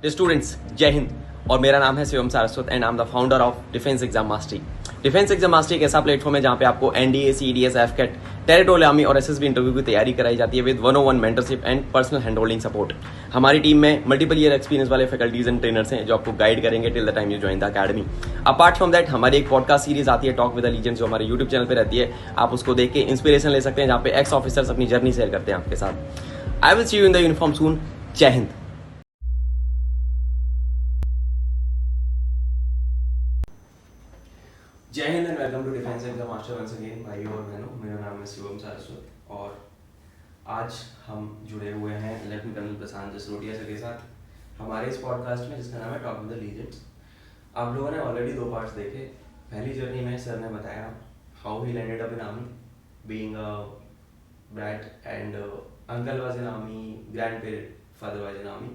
Students, जय हिंद। और मेरा नाम है Shivam Saraswat and I am the founder of defence exam mastery. Defence exam mastery एक ऐसा प्लेटफॉर्म है जहां पे आपको एनडीए, सीडीएस, एफकेट, टेरिटोरियल आर्मी और एसएसबी इंटरव्यू की तैयारी कराई जाती है with 101 mentorship and personal hand holding support. हमारी टीम में मल्टीपल ईयर एक्सपीरियंस वाले फैकल्टीज एंड ट्रेनर्स हैं जो आपको गाइड करेंगे till the time you join the academy. Apart from that हमारी एक पॉडकास्ट सीरीज आती है टॉक विद द लीजेंड्स, जो हमारे यूट्यूब चैनल पर रहती है। आप उसको देख के इंस्पिरेशन ले सकते हैं, जहाँ पे एक्स ऑफिसर्स अपनी जर्नी शेयर करते हैं आपके साथ। I will see you in the uniform soon. Jai Hind. Jai Hind and welcome to defence exam master once again. भाइयों और बहनों, मेरा नाम है शिवम सारस्वत और आज हम जुड़े हुए हैं लेफ्टिनेंट कर्नल प्रशांत जसरोटिया सर के साथ हमारे इस पॉडकास्ट में, जिसका नाम है टॉक विद द लीजेंड्स। आप लोगों ने ऑलरेडी 2 पार्ट्स देखे। पहली जर्नी में सर ने बताया how he landed up in army, being a brat and uncle was in army, grand father was in army.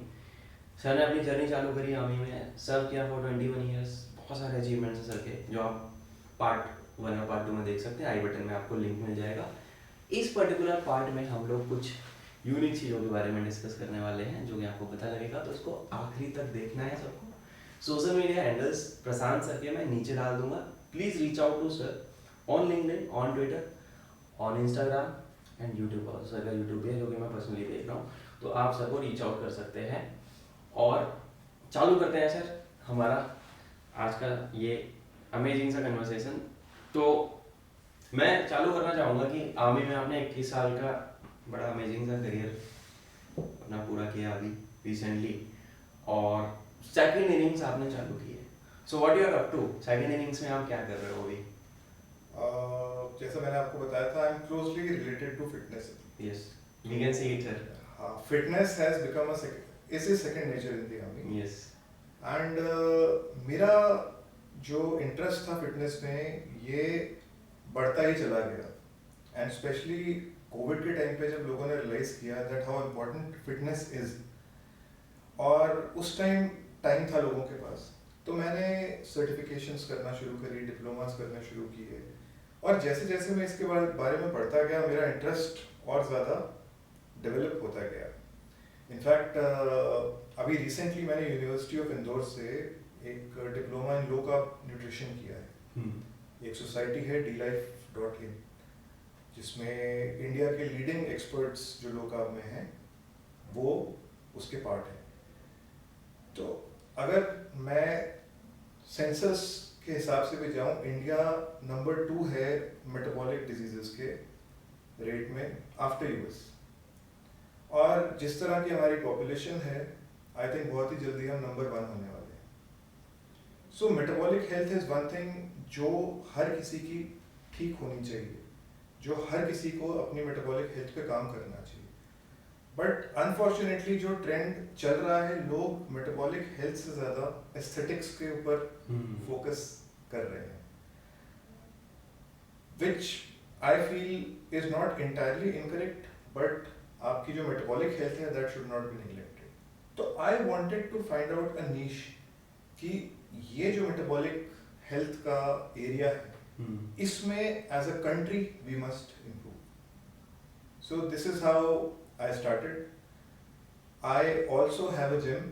Sir ने अपनी जर्नी चालू करी आर्मी में, सर्व किया फॉर 21 ईयर्स। बहुत सारे अचीवमेंट्स हैं सर के, जो आप पार्ट 1 और पार्ट 2 में देख सकते हैं। आई बटन में आपको लिंक मिल जाएगा। इस पर्टिकुलर पार्ट में हम लोग कुछ यूनिक चीज़ों के बारे में डिस्कस करने वाले हैं, जो कि आपको पता लगेगा, तो इसको आखिरी तक देखना है सबको। Social media handles Prashant sir के मैं नीचे डाल दूंगा। Please reach out to sir on LinkedIn, on Twitter, on Instagram and YouTube. और सर का यूट्यूब भी है, जो कि मैं पर्सनली देख रहा हूँ, तो आप सर को रीच आउट कर सकते हैं। और चालू करते हैं सर हमारा आज का ये अमेजिंग सा कन्वर्सेशन। तो मैं चालू करना चाहूँगा कि आर्मी में आपने 21 साल का बड़ा अमेजिंग सा करियर अपना पूरा किया अभी रिसेंटली, और सेकंड इनिंग्स आपने चालू की है। So what you are up to? Second innings में आप क्या कर रहे हो अभी? जैसा मैंने आपको बताया था, I am closely related to fitness. Yes, we can see it sir. हाँ, fitness has become a second nature in the army. Yes. And मेरा जो इंटरेस्ट था फिटनेस में, ये बढ़ता ही चला गया। एंड स्पेशली कोविड के टाइम पे जब लोगों ने रियलाइज किया that how important fitness is, और उस टाइम था लोगों के पास, तो मैंने सर्टिफिकेशंस करना शुरू करी, डिप्लोमास करना शुरू किए। और जैसे जैसे मैं इसके बारे में पढ़ता गया, मेरा इंटरेस्ट और ज़्यादा डेवलप होता गया। इनफैक्ट अभी रिसेंटली मैंने यूनिवर्सिटी ऑफ इंदौर से एक diploma in low carb nutrition किया है। एक सोसाइटी है DLife.in, जिसमें इंडिया के लीडिंग एक्सपर्ट्स जो लो कार्ब में हैं वो उसके पार्ट हैं। तो अगर मैं सेंसस के हिसाब से भी जाऊं, इंडिया नंबर 2 है मेटाबॉलिक डिजीजेस के रेट में आफ्टर यूएस। और जिस तरह की हमारी पॉपुलेशन है, आई थिंक बहुत ही जल्दी हम नंबर 1 होने वाले हैं। So metabolic health is one thing जो हर किसी की ठीक होनी चाहिए, जो हर किसी को अपनी मेटाबॉलिक हेल्थ पे काम करना चाहिए। बट अनफॉर्चुनेटली जो ट्रेंड चल रहा है, लोग मेटाबॉलिक हेल्थ से ज़्यादा एस्थेटिक्स के ऊपर फोकस कर रहे हैं, which I feel is not entirely incorrect. But आपकी जो मेटाबॉलिक हेल्थ है, that should not be neglected. तो I wanted to find out a niche कि ये जो मेटाबॉलिक हेल्थ का एरिया है, इसमें as a country we must improve. So this is how I started. I also have a gym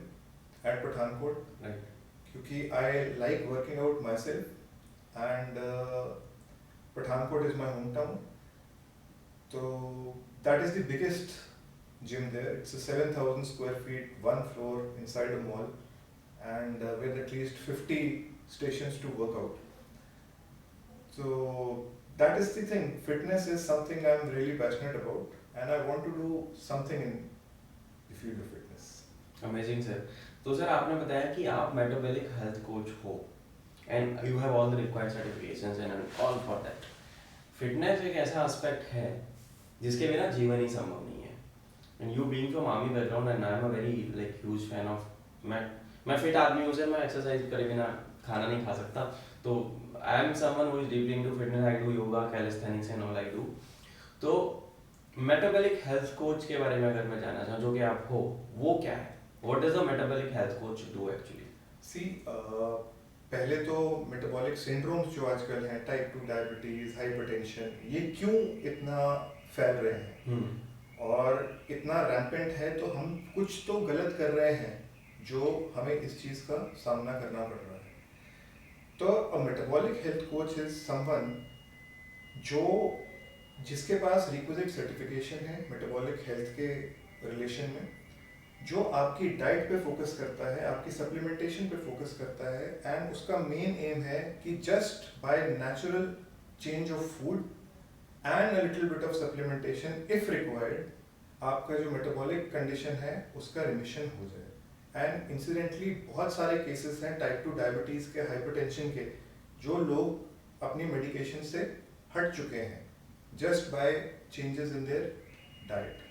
at Pathankot. Right. क्योंकि I like working out myself, and Pathankot is my hometown. So that is the biggest gym there. It's a 7,000 square feet, 1 floor inside a mall, and with at least 50 stations to work out. So that is the thing. Fitness is something I'm really passionate about, and I want to do something in the field of fitness. Amazing sir. तो sir आपने बताया कि आप metabolic health coach हो and you have all the required certifications and all for that. Fitness एक ऐसा aspect है जिसके बिना जीवन ही संभव नहीं है। And you being from army background, and I am a very like huge fan of, मैं फिट आदमी हूँ सर। मैं एक्सरसाइज करे बिना खाना नहीं खा सकता। तो I am someone who is deeply into fitness. I do yoga, calisthenics and all I do. तो मेटाबॉलिक हेल्थ कोच के बारे में अगर मैं जानना चाहूँ, जो कि आप हो, वो क्या है? What does a metabolic health coach do actually? See, पहले तो मेटाबॉलिक सिंड्रोम्स जो आजकल हैं, टाइप 2 डायबिटीज, हाइपरटेंशन, ये क्यों इतना फैल रहे हैं और इतना रैम्पेंट है? तो हम कुछ तो गलत कर रहे हैं जो हमें इस चीज़ का सामना करना पड़ रहा है। तो अ metabolic health coach is someone जो जिसके पास रिक्विजिट सर्टिफिकेशन है मेटाबॉलिक हेल्थ के रिलेशन में, जो आपकी डाइट पे फोकस करता है, आपकी सप्लीमेंटेशन पे फोकस करता है, एंड उसका मेन एम है कि just by natural change of food and a little bit of supplementation if required, आपका जो मेटाबॉलिक कंडीशन है उसका रिमिशन हो जाए। एंड इंसिडेंटली बहुत सारे केसेस हैं टाइप 2 डायबिटीज़ के, हाइपरटेंशन के, जो लोग अपनी मेडिकेशन से हट चुके हैं just by changes in their diet.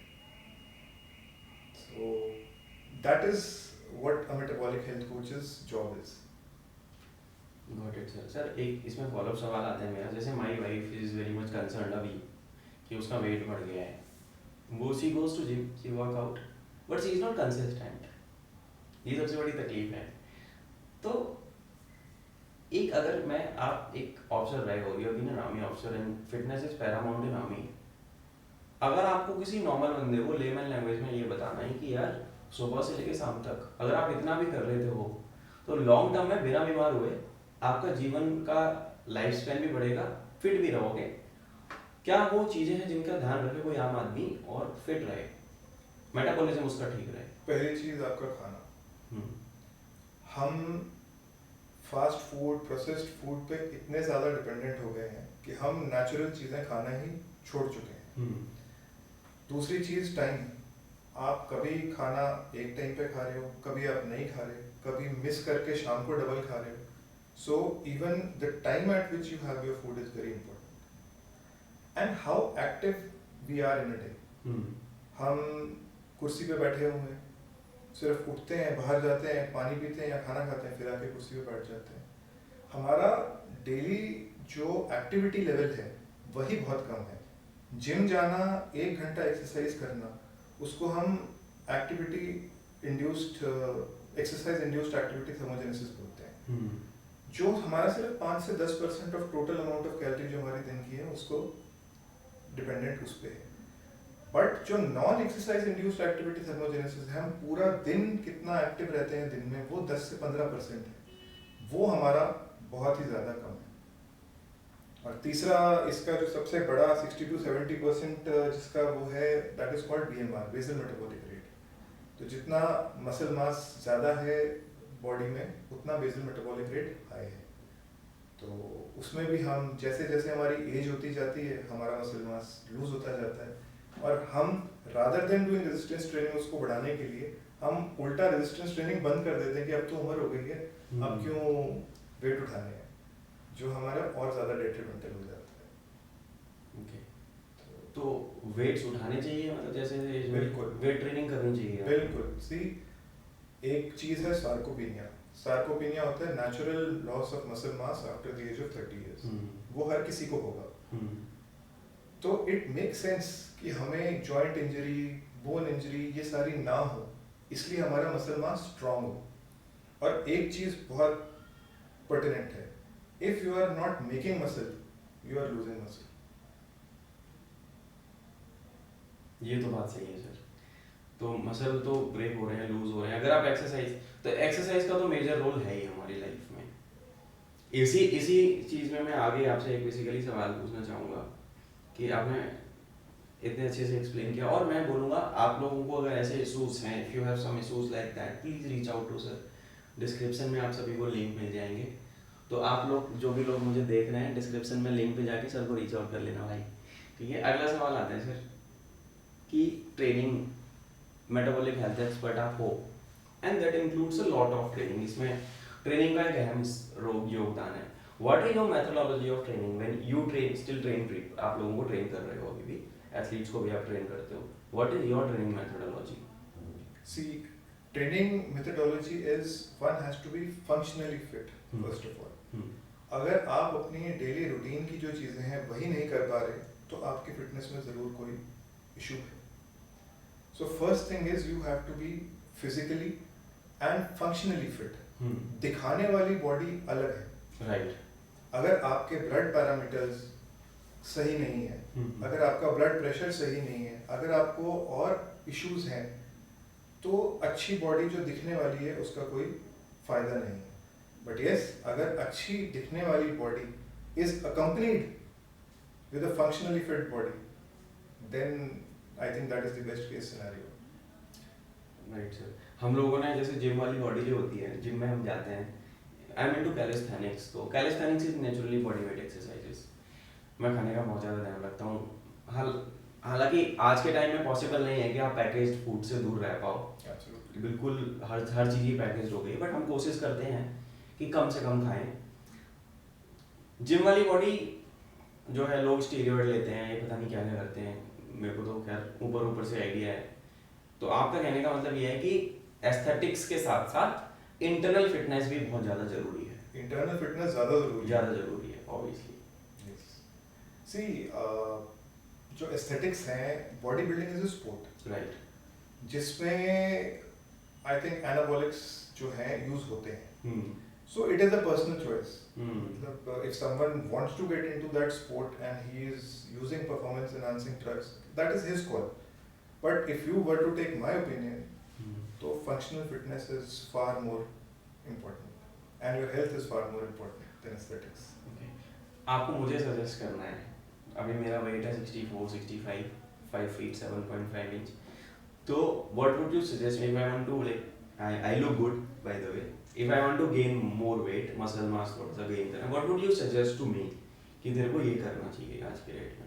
So that is what a metabolic health coach's job is. Got it sir. Sir एक इसमें फॉलोअप सवाल आता है मेरा, जैसे my wife is very much concern अभी कि उसका वेट बढ़ गया है, वो she goes to gym, she work out, but she is not consistent. ये सबसे बड़ी तकलीफ है। तो एक अगर मैं आप एक ऑफिसर रहे हो, you have been an army officer and fitness is paramount in army, अगर आपको किसी नॉर्मल बंदे को लेमन लैंग्वेज में ये बताना है कि यार सुबह से लेकर शाम तक अगर आप इतना भी कर लेते हो तो लॉन्ग टर्म में बिना बीमार हुए आपका जीवन का लाइफ स्पैन भी बढ़ेगा, फिट भी रहोगे, क्या वो चीज़ें हैं जिनका ध्यान रखे कोई आम आदमी और फिट रहे, मेटाबॉलिज्म उसका ठीक रहे? पहली चीज़ आपका खाना। हम फास्ट फूड, प्रोसेस्ड फूड पे इतने ज़्यादा डिपेंडेंट हो गए हैं कि हम नेचुरल चीज़ें खाना ही छोड़ चुके हैं। दूसरी चीज़ टाइम। आप कभी खाना एक टाइम पे खा रहे हो, कभी आप नहीं खा रहे, कभी मिस करके शाम को डबल खा रहे हो। So even the time at which you have your food is very important and how active we are in a day. हम कुर्सी पे बैठे हुए हैं, सिर्फ उठते हैं, बाहर जाते हैं, पानी पीते हैं या खाना खाते हैं, फिर आके कुर्सी पे बैठ जाते हैं। हमारा डेली जो एक्टिविटी लेवल है वही बहुत कम है। जिम जाना, 1 घंटा एक्सरसाइज करना, उसको हम activity induced exercise induced activity thermogenesis बोलते हैं। जो हमारा सिर्फ 5 से 10% of total amount of calorie जो हमारे दिन की है उसको डिपेंडेंट उस पर है। बट जो non exercise induced activity thermogenesis है, हम पूरा दिन कितना एक्टिव रहते हैं दिन में, वो 10 से 15% है, वो हमारा बहुत ही ज़्यादा कम है। और तीसरा इसका जो सबसे बड़ा 60 to 70% जिसका वो है, that is called BMR, basal metabolic rate. तो जितना मसल मास ज़्यादा है बॉडी में उतना बेसल मेटाबॉलिक रेट हाई है। तो उसमें भी हम जैसे जैसे हमारी एज होती जाती है हमारा मसल मास लूज होता जाता है, और हम rather than doing resistance training उसको बढ़ाने के लिए हम उल्टा रेजिस्टेंस ट्रेनिंग बंद कर देते हैं कि अब तो उम्र हो गई है, अब क्यों वेट उठाने हैं, जो हमारा और ज़्यादा डेट्रीमेंटल हो जाता है। ओके, तो वेट्स उठाने चाहिए, मतलब जैसे बिल्कुल वेट ट्रेनिंग करनी चाहिए? बिल्कुल। सी, एक चीज़ है सार्कोपीनिया। सार्कोपीनिया होता है natural loss of muscle mass after the age of 30 years. वो हर किसी को होगा। तो इट मेक सेंस कि हमें जॉइंट इंजरी, बोन इंजरी ये सारी ना हो, इसलिए हमारा मसल मास स्ट्रांग हो। और एक चीज़ बहुत पर्टिनेंट है, if you are not making muscle, you are losing muscle. ये तो बात सही है सर। तो मसल तो ब्रेक हो रहे हैं, लूज हो रहे हैं, अगर आप एक्सरसाइज, तो एक्सरसाइज का तो मेजर रोल है ही हमारी लाइफ में। इसी चीज़ में मैं आगे आपसे एक बेसिकली सवाल पूछना चाहूँगा कि आपने इतने अच्छे से एक्सप्लेन किया, और मैं बोलूँगा आप लोगों को अगर ऐसे इशूज़ हैं, if you have some issues like that, please reach out to sir. Description में आप सभी को लिंक मिल जाएंगे, तो आप लोग जो भी लोग मुझे देख रहे हैं डिस्क्रिप्शन में लिंक पे जाके सर को रीच आउट कर लेना भाई, ठीक है। अगला सवाल आता है सर कि ट्रेनिंग, मेटाबॉलिक हेल्थ एक्सपर्ट आप हो and that includes a lot of training, इसमें ट्रेनिंग का एक अहम योगदान है। What is your methodology of training when you still train people? आप लोगों को ट्रेन कर रहे हो, अभी भी एथलीट्स को भी आप ट्रेन करते हो, what is your training methodology? See, training methodology is one has to be functionally fit first of all. अगर आप अपनी डेली रूटीन की जो चीज़ें हैं वही नहीं कर पा रहे तो आपकी फिटनेस में ज़रूर कोई इशू है। So first thing is you have to be physically and functionally fit. दिखाने वाली बॉडी अलग है, राइट। अगर आपके ब्लड पैरामीटर्स सही नहीं है, अगर आपका ब्लड प्रेशर सही नहीं है, अगर आपको और इश्यूज हैं तो अच्छी बॉडी जो दिखने वाली है उसका कोई फायदा नहीं है. बट यस, अगर अच्छी दिखने वाली body is accompanied with a functionally fit body, then I think that is the best case scenario. Right sir. हम लोगों ने जैसे जिम वाली बॉडी जो होती है, जिम में हम जाते हैं, आई एम इनटू कैलिस्थेनिक्स. तो calisthenics is naturally body weight exercises. मैं खाने का बहुत ज़्यादा ध्यान रखता हूँ. हालांकि आज के टाइम में पॉसिबल नहीं है कि आप पैकेज्ड फूड से दूर रह पाओ. Absolutely. बिल्कुल हर चीज़ ही पैकेज्ड हो गई, बट हम कोशिश करते हैं कि कम से कम खाएं. जिम वाली बॉडी जो है, लोग स्टीरॉयड लेते हैं, ये पता नहीं क्या क्या करते हैं. मेरे को तो खैर ऊपर से आइडिया है. तो आपका कहने का मतलब ये है कि एस्थेटिक्स के साथ साथ इंटरनल फिटनेस भी बहुत ज़्यादा जरूरी है. Internal fitness ज़्यादा जरूरी है ऑब्वियसली. Yes. See, जो एस्थेटिक्स हैं, body building is a sport right. जिसमें आई थिंक एनाबॉलिक्स जो हैं यूज होते हैं. हम्म. So it is a personal choice. Hmm. If someone wants to get into that sport and he is using performance enhancing drugs, that is his call. But if you were to take my opinion, so functional fitness is far more important, and your health is far more important than aesthetics. Okay. आपको मुझे suggest करना है. अभी मेरा wait है 64, 65, 5 feet 7.5 inch. तो what would you suggest me if I want to, like, I look good by the way. If I want to gain more weight, muscle mass थोड़ा सा gain करना, what would you suggest to me कि तेरे को ये करना चाहिए आज के डेट में?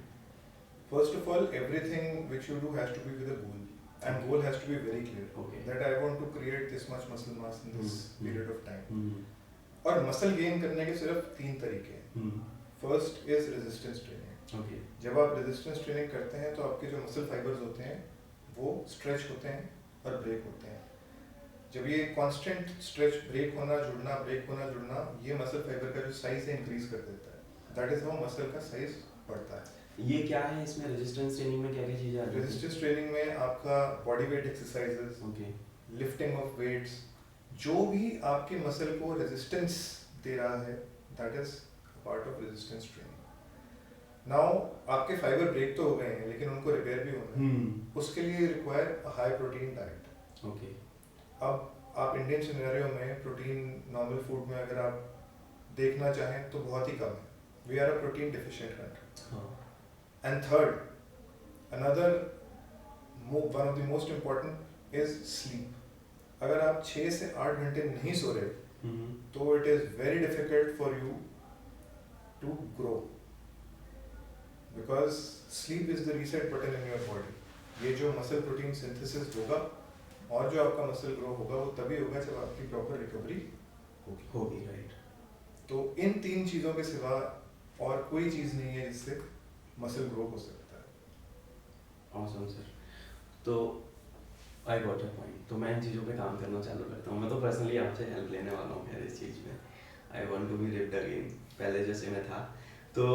First of all, everything which you do has to be with a goal, and goal has to be very clear. Okay. That I want to create this much muscle mass in this period of time. और muscle gain करने के सिर्फ 3 तरीके हैं. First is resistance training. Okay. जब आप resistance training करते हैं तो आपके जो मसल फाइबर्स होते हैं वो स्ट्रेच होते हैं और ब्रेक होते हैं. जब ये कांस्टेंट स्ट्रेच, ब्रेक होना जुड़ना, ये मसल फाइबर का जो साइज है इंक्रीज कर देता है. दैट इज हाउ मसल का साइज बढ़ता है. ये क्या है इसमें रेजिस्टेंस ट्रेनिंग में क्या क्या चीजें आती हैं? रेजिस्टेंस ट्रेनिंग में आपका body weight exercises, okay. Lifting of weights, जो भी आपके मसल को रेजिस्टेंस दे रहा है, that is part of resistance training. Now आपके फाइबर ब्रेक तो हो गए हैं, लेकिन उनको रिपेयर भी होना है. उसके लिए require a high protein diet. Okay. अब आप इंडियन सिनेरियो में प्रोटीन नॉर्मल फूड में अगर आप देखना चाहें तो बहुत ही कम है. We are a protein deficient country. And third, another one of the most important is sleep. अगर आप 6 से 8 घंटे नहीं सो रहे तो it is very difficult for you to grow, because sleep is the reset button in your body. ये जो मसल प्रोटीन सिंथेसिस होगा और जो आपका मसल ग्रो होगा वो तभी होगा जब आपकी प्रॉपर रिकवरी होगी. राइट. तो इन 3 चीज़ों के सिवा और कोई चीज़ नहीं है जिससे मसल ग्रो हो सकता है. Awesome sir. तो आई गॉट योर पॉइंट. तो मैं इन चीज़ों पे काम करना चालू करता हूँ. मैं तो पर्सनली आपसे हेल्प लेने वाला हूँ यार इस चीज़ में. I want to be ripped again, पहले जैसे मैं था. तो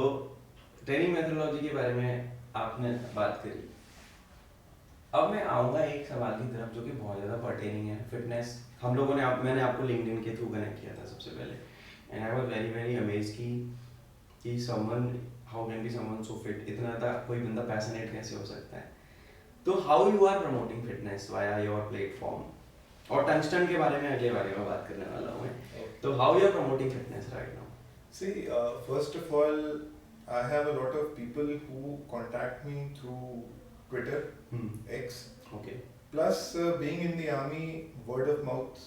ट्रेनिंग मेथोडोलॉजी के बारे में आपने बात करी. अब मैं आऊँगा एक सवाल की तरफ जो कि बहुत ज़्यादा पर्टेनिंग है. फिटनेस हम लोगों ने मैंने आपको लिंक्डइन के थ्रू कनेक्ट किया था सबसे पहले, and I was very amazed कि someone how can be someone so fit. इतना था कोई बंदा पैशनेट कैसे हो सकता है. तो how you are promoting fitness via your platform. और टंगस्टन के बारे में अगले बारे में बात करने वाला हूँ मैं. तो how you are promoting fitness right now? See, first of all, I have a lot of people who contact me through Twitter, X. Okay. Plus, being in the army, word of mouth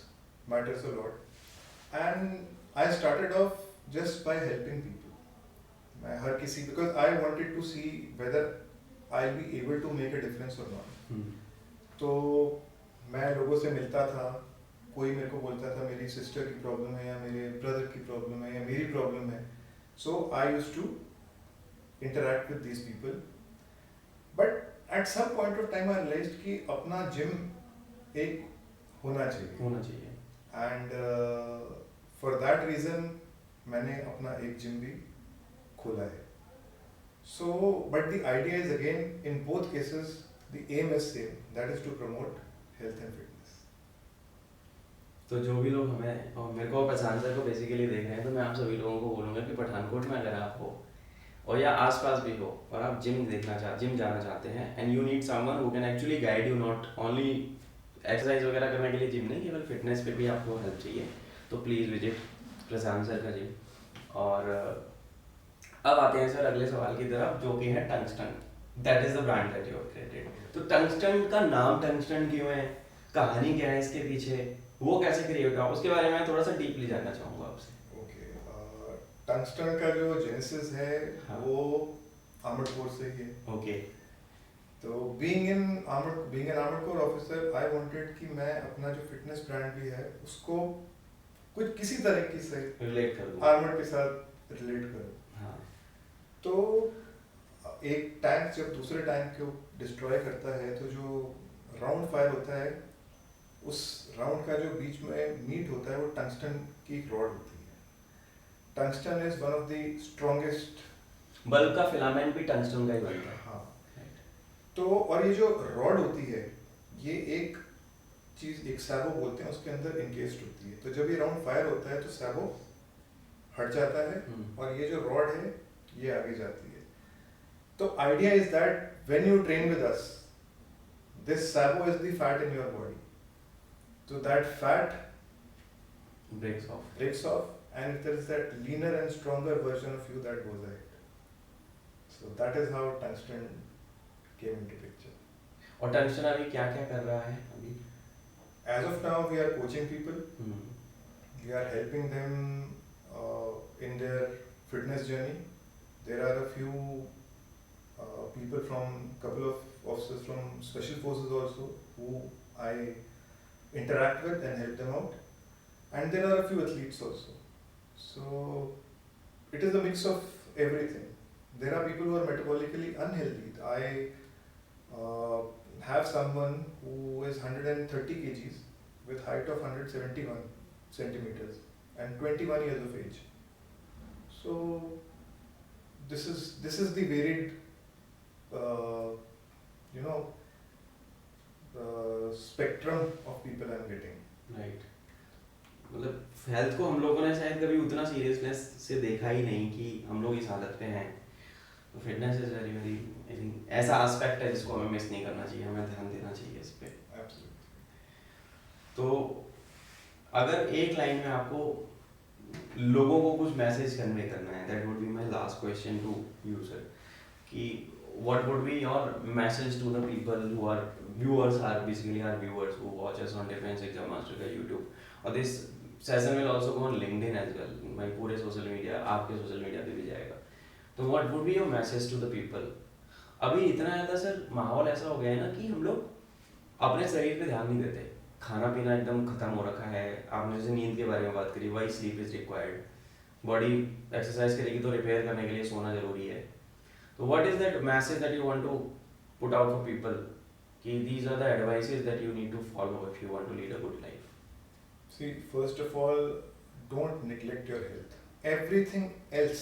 matters a lot. And I started off just by helping people. मैं हर किसी, because I wanted to see whether I'll be able to make a difference or not. तो मैं लोगों से मिलता था. कोई मेरे को बोलता था मेरी सिस्टर की प्रॉब्लम है या मेरे ब्रदर की प्रॉब्लम है या मेरी प्रॉब्लम है. So I used to interact with these people. But at some point of time I realized कि अपना जिम एक होना चाहिए. एंड फॉर दैट रीज़न मैंने अपना एक जिम भी खोला है. So but the idea is again in both cases the aim is same, that is to promote health and fitness. तो जो भी लोग हमें और मेरे को पहचान सर को बेसिकली देख रहे हैं, तो मैं आप सभी लोगों को बोलूँगा कि पठानकोट में अगर आप हो और या आसपास भी हो और आप जिम जाना चाहते हैं, and you need someone who can actually guide you, not only exercise वगैरह करने के लिए जिम नहीं, केवल फिटनेस पे भी आपको हेल्प चाहिए तो प्लीज़ विजिट प्रशांत सर का जिम। और अब आते हैं सर अगले सवाल की तरफ, जो कि है tungsten. That is the brand that you have created. तो टंगस्टन का नाम टंगस्टन क्यों है, कहानी क्या है इसके पीछे, वो कैसे क्रिएट हुआ, उसके बारे में थोड़ा सा डीपली जानना चाहूँगा आपसे। ओके, टंगस्टन का जो जेनेसिस है हाँ। वो आर्मर्ड कोर से ही है। ओके। तो being an armoured corps officer, I wanted कि मैं अपना जो फिटनेस ब्रांड भी है उसको कुछ किसी तरीके से रिलेट कर दूँ। आर्मर्ड के साथ रिलेट करूँ। हाँ। तो एक टैंक जब दूसरे टैंक को डिस्ट्रॉय करता है तो जो राउंड फायर होता है, उस राउंड का जो बीच में मीट होता है वो टंगस्टन की एक रॉड होती है। Tungsten is one of the strongest. Bulb का फिलामेंट भी टंगस्टन का ही बनता है। हाँ। तो और ये जो रॉड होती है, ये एक चीज, एक सैबो बोलते हैं, उसके अंदर इनकेस्ड होती है। तो जब ये राउंड फायर होता है तो सैबो हट जाता है और ये जो रॉड है ये आगे जाती है। तो idea is that when you train with us, this सैबो is the fat in your body, so that fat breaks off, and there is that leaner and stronger version of you that goes ahead. So that is how tungsten came into picture. और tungsten अभी क्या क्या कर रहा है अभी? As of now we are coaching people. We are helping them in their fitness journey. There are a few people from, couple of officers from special forces also who I interact with and help them out, and there are a few athletes also. So it is a mix of everything. There are people who are metabolically unhealthy. I have someone who is 130 kgs with height of 171 centimeters and 21 years of age. So this is the varied you know spectrum of people I'm getting. Right. मतलब health को हम लोगों ने शायद कभी उतना seriousness से देखा ही नहीं कि हम लोग इस हालत पे हैं। तो fitness is very very, I think ऐसा एस्पेक्ट है जिसको हमें मिस नहीं करना चाहिए, हमें ध्यान देना चाहिए इस पे। तो अगर एक लाइन में आपको लोगों को कुछ मैसेज कन्वे करना है, that would be my last question to you sir, कि what would be your message to the people who are viewers, are basically our viewers who watch us on Defense Exam Master का YouTube, और this session will also go on LinkedIn as well, my पूरे social media, आपके social media पे भी जाएगा। तो what would be your message to the people? अभी इतना ज़्यादा सर माहौल ऐसा हो गया है ना कि हम लोग अपने शरीर पे ध्यान नहीं देते, खाना पीना एकदम खत्म हो रखा है। आपने जैसे नींद के बारे में बात करी, why sleep is required, body exercise करेगी तो रिपेयर करने के लिए सोना जरूरी है। So what is that message that you want to put out for people? Ki these are the advices that you need to follow if you want to lead a good life. See, first of all, don't neglect your health. Everything else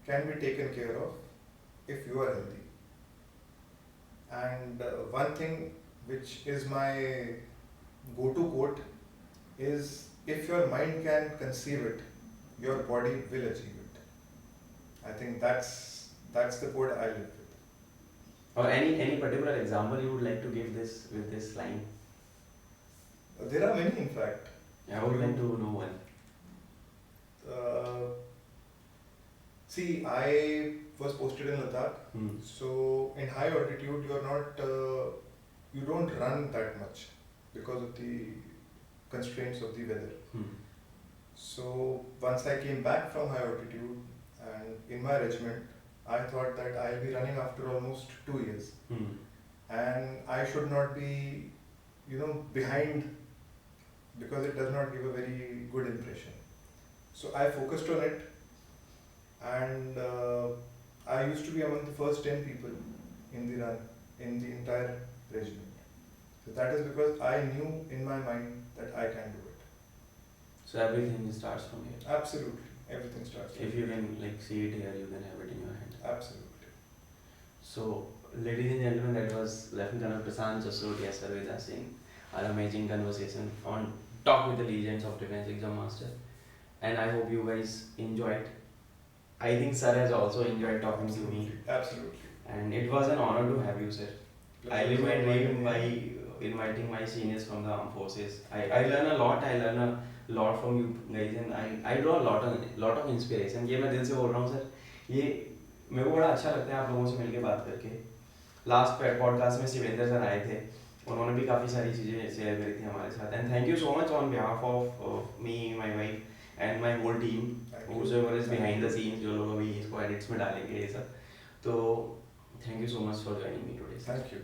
can be taken care of if you are healthy. And one thing which is my go-to quote is, if your mind can conceive it, your body will achieve it. I think that's the quote I live with. Or any particular example you would like to give this with this line? There are many, in fact. Yeah, I would like to know one. See, I was posted in Ladakh. So in high altitude, you don't run that much because of the constraints of the weather. So once I came back from high altitude, and in my regiment, I thought that I'll be running after almost 2 years, and I should not be, behind, because it does not give a very good impression. So I focused on it, and I used to be among the first 10 people in the run in the entire regiment. So that is because I knew in my mind that I can do it. So everything starts from here. Absolutely, everything starts from If you can see it here, you can have it in your hand. Absolutely. So, ladies and gentlemen, that was Lieutenant Colonel Prashant Jasrotia sir with us in our amazing conversation on Talk with the Legends of Defense Exam Master. And I hope you guys enjoyed. I think sir has also enjoyed talking to me. Absolutely. And it was an honor to have you, sir. I live my dream by inviting my seniors from the armed forces. I learn a lot. I learn a lot from you guys, and I draw lot of inspiration. ये मैं दिल से बोल रहा हूँ sir. ये मेरे को बड़ा अच्छा लगता है आप लोगों से मिलके बात करके. लास्ट पॉडकास्ट में शिवेंद्र सर आए थे, उन्होंने भी काफ़ी सारी चीज़ें शेयर करी थी हमारे साथ. And thank you so much on behalf of me, my wife and my whole team whoever is behind the scenes, जो लोग अभी इसको एडिट्स में डालेंगे ये सब. तो thank you so much for joining me today. Thank you.